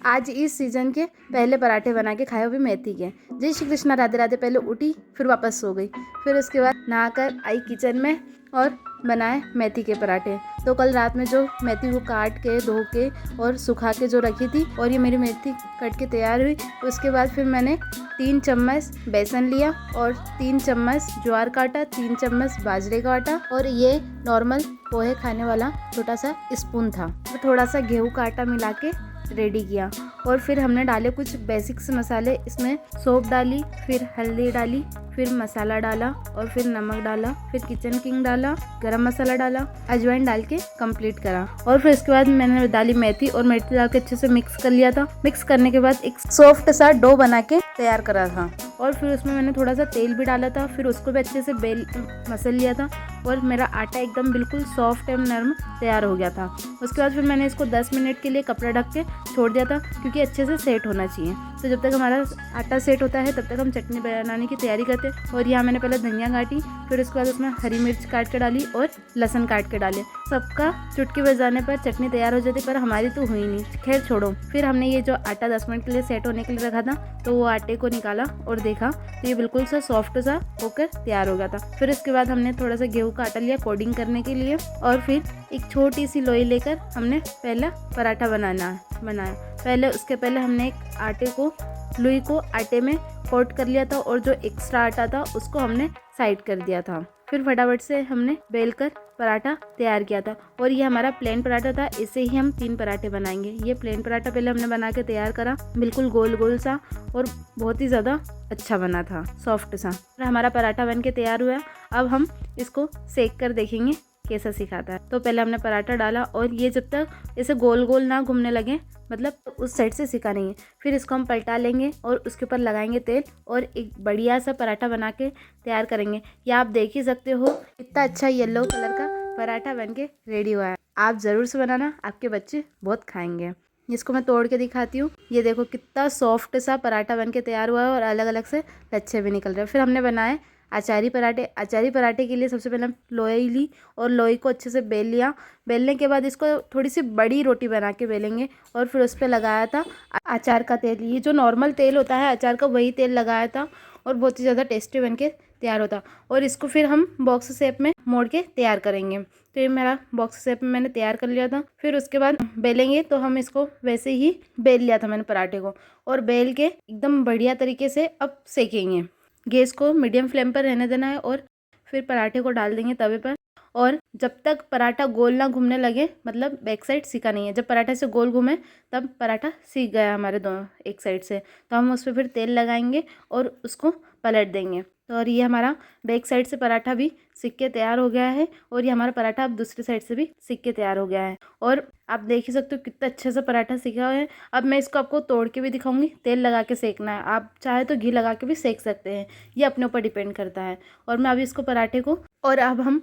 आज इस सीज़न के पहले पराठे बना के खाए, वो भी मेथी के। जय श्री कृष्णा, राधे राधे। पहले उठी, फिर वापस सो गई, फिर उसके बाद नहाकर आई किचन में और बनाए मेथी के पराठे। तो कल रात में जो मेथी को काट के धो के और सुखा के जो रखी थी, और ये मेरी मेथी कट के तैयार हुई। उसके बाद फिर मैंने 3 चम्मच बेसन लिया और 3 चम्मच ज्वार का आटा, 3 चम्मच बाजरे का आटा, और ये नॉर्मल पोहे खाने वाला छोटा सा स्पून था। तो थोड़ा सा गेहूं का आटा मिला के रेडी किया। और फिर हमने डाले कुछ बेसिक से मसाले। इसमें सौंफ डाली, फिर हल्दी डाली, फिर मसाला डाला, और फिर नमक डाला, फिर किचन किंग डाला, गरम मसाला डाला, अजवाइन डाल के कंप्लीट करा। और फिर इसके बाद मैंने डाली मेथी, और मेथी डाल के अच्छे से मिक्स कर लिया था। मिक्स करने के बाद एक सॉफ्ट सा डो बना के तैयार करा था। और फिर उसमें मैंने थोड़ा सा तेल भी डाला था, फिर उसको भी अच्छे से मसल लिया था, और मेरा आटा एकदम बिल्कुल सॉफ्ट एवं नरम तैयार हो गया था। उसके बाद फिर मैंने इसको 10 मिनट के लिए कपड़ा ढक के छोड़ दिया था, क्योंकि अच्छे से सेट होना चाहिए। तो जब तक हमारा आटा सेट होता है, तब तक हम चटनी बनाने की तैयारी करते हैं। और यहाँ मैंने पहले धनिया काटी, फिर उसके बाद उसमें हरी मिर्च काट के डाली और लहसुन काट के डाले। सबका चुटकी बजाने पर चटनी तैयार हो जाती, पर हमारी तो हुई नहीं। खैर छोड़ो। फिर हमने ये जो आटा 10 मिनट के लिए सेट होने के लिए रखा था, तो वो आटे को निकाला और देखा तो ये बिल्कुल सा सॉफ्ट सा होकर तैयार हो गया था। फिर इसके बाद हमने थोड़ा सा गेहूं का आटा लिया कोडिंग करने के लिए, और फिर एक छोटी सी लोई लेकर हमने पहला पराठा बनाया। उसके पहले हमने एक लोई को आटे में कोट कर लिया था, और जो एक्स्ट्रा आटा था उसको हमने साइड कर दिया था। फिर फटाफट से हमने बेलकर पराठा तैयार किया था। और ये हमारा प्लेन पराठा था, इससे ही हम 3 पराठे बनाएंगे। ये प्लेन पराठा पहले हमने बना के तैयार करा, बिल्कुल गोल गोल सा, और बहुत ही ज़्यादा अच्छा बना था, सॉफ्ट सा। और हमारा पराठा बन के तैयार हुआ। अब हम इसको सेक कर देखेंगे कैसा सिखाता है। तो पहले हमने पराठा डाला, और ये जब तक ऐसे गोल गोल ना घूमने लगे, मतलब उस साइड से सिका नहीं है। फिर इसको हम पलटा लेंगे और उसके ऊपर लगाएंगे तेल, और एक बढ़िया सा पराठा बना के तैयार करेंगे। ये आप देख ही सकते हो कितना अच्छा येलो कलर का पराठा बन के रेडी हुआ है। आप ज़रूर से बनाना, आपके बच्चे बहुत खाएंगे। इसको मैं तोड़ के दिखाती हूँ। ये देखो कितना सॉफ्ट सा पराठा बन के तैयार हुआ है, और अलग अलग से लच्छे भी निकल रहे हैं। फिर हमने बनाए अचारी पराठे। अचारी पराठे के लिए सबसे पहले हम लोई ली, और लोई को अच्छे से बेल लिया। बेलने के बाद इसको थोड़ी सी बड़ी रोटी बना के बेलेंगे, और फिर उस पर लगाया था अचार का तेल। ये जो नॉर्मल तेल होता है अचार का, वही तेल लगाया था, और बहुत ही ज़्यादा टेस्टी बन के तैयार होता। और इसको फिर हम बॉक्स शेप में मोड़ के तैयार करेंगे। तो ये मेरा बॉक्स शेप में मैंने तैयार कर लिया था। फिर उसके बाद बेलेंगे, तो हम इसको वैसे ही बेल लिया था मैंने पराठे को, और बेल के एकदम बढ़िया तरीके से अब सेकेंगे। गैस को मीडियम फ्लेम पर रहने देना है, और फिर पराठे को डाल देंगे तवे पर। और जब तक पराठा गोल ना घूमने लगे, मतलब बैक साइड सिका नहीं है। जब पराठे से गोल घूमे, तब पराठा सीख गया हमारे दोनों एक साइड से। तो हम उस पर फिर तेल लगाएंगे और उसको पलट देंगे। तो और ये हमारा बैक साइड से पराठा भी सिक के तैयार हो गया है, और ये हमारा पराठा अब दूसरी साइड से भी सिक के तैयार हो गया है। और आप देख ही सकते हो कितना अच्छा सा पराठा सिका हुआ है। अब मैं इसको आपको तोड़ के भी दिखाऊंगी। तेल लगा के सेकना है, आप चाहे तो घी लगा के भी सेक सकते हैं, ये अपने ऊपर डिपेंड करता है। और मैं अभी इसको पराठे को, और अब हम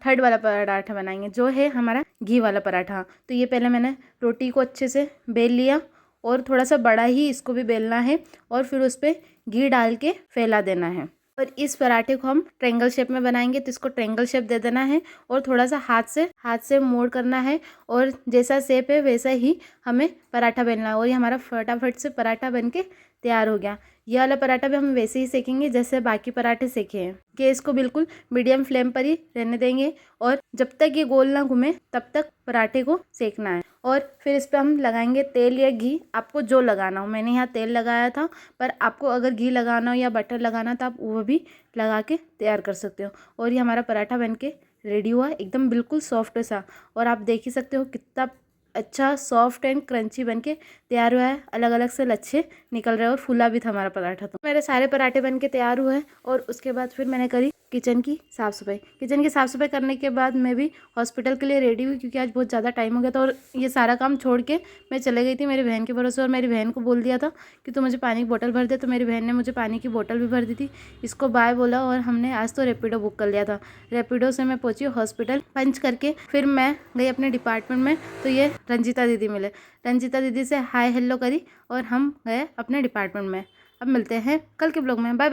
थर्ड वाला पराठा बनाएंगे, जो है हमारा घी वाला पराठा। तो ये पहले मैंने रोटी को अच्छे से बेल लिया, और थोड़ा सा बड़ा ही इसको भी बेलना है, और फिर उस पर घी डाल के फैला देना है। और इस पराठे को हम ट्रायंगल शेप में बनाएंगे, तो इसको ट्रायंगल शेप दे देना है, और थोड़ा सा हाथ से मोड़ करना है, और जैसा शेप है वैसा ही हमें पराठा बेलना है। और ये हमारा फटाफट से पराठा बन के तैयार हो गया। यह वाला पराठा भी हम वैसे ही सेकेंगे जैसे बाकी पराठे सेके हैं। गैस को बिल्कुल मीडियम फ्लेम पर ही रहने देंगे, और जब तक ये गोल ना घूमे तब तक पराठे को सेकना है। और फिर इस पर हम लगाएंगे तेल या घी, आपको जो लगाना हो। मैंने यहाँ तेल लगाया था, पर आपको अगर घी लगाना हो या बटर लगाना तो आप वो भी लगा के तैयार कर सकते हो। और ये हमारा पराठा बन के रेडी हुआ, एकदम बिल्कुल सॉफ्ट सा। और आप देख ही सकते हो कितना अच्छा सॉफ्ट एंड क्रंची बन के तैयार हुआ है। अलग अलग से लच्छे निकल रहे हैं, और फूला भी था हमारा पराठा। तो मेरे सारे पराठे बन के तैयार हुए हैं। और उसके बाद फिर मैंने करी किचन की साफ़ सफाई करने के बाद मैं भी हॉस्पिटल के लिए रेडी हुई, क्योंकि आज बहुत ज़्यादा टाइम हो गया था। और ये सारा काम छोड़ के मैं चले गई थी मेरी बहन के भरोसे, और मेरी बहन को बोल दिया था कि तू मुझे पानी की बोतल भर दे। तो मेरी बहन ने मुझे पानी की बोतल भी भर दी थी। इसको बाय बोला, और हमने आज तो रैपिडो बुक कर लिया था। रैपिडो से मैं पहुंची हॉस्पिटल। पंच करके फिर मैं गई अपने डिपार्टमेंट में, तो ये रंजीता दीदी मिले। रंजीता दीदी से हाय हेलो करी, और हम गए अपने डिपार्टमेंट में। अब मिलते हैं कल के ब्लॉग में। Bye bye.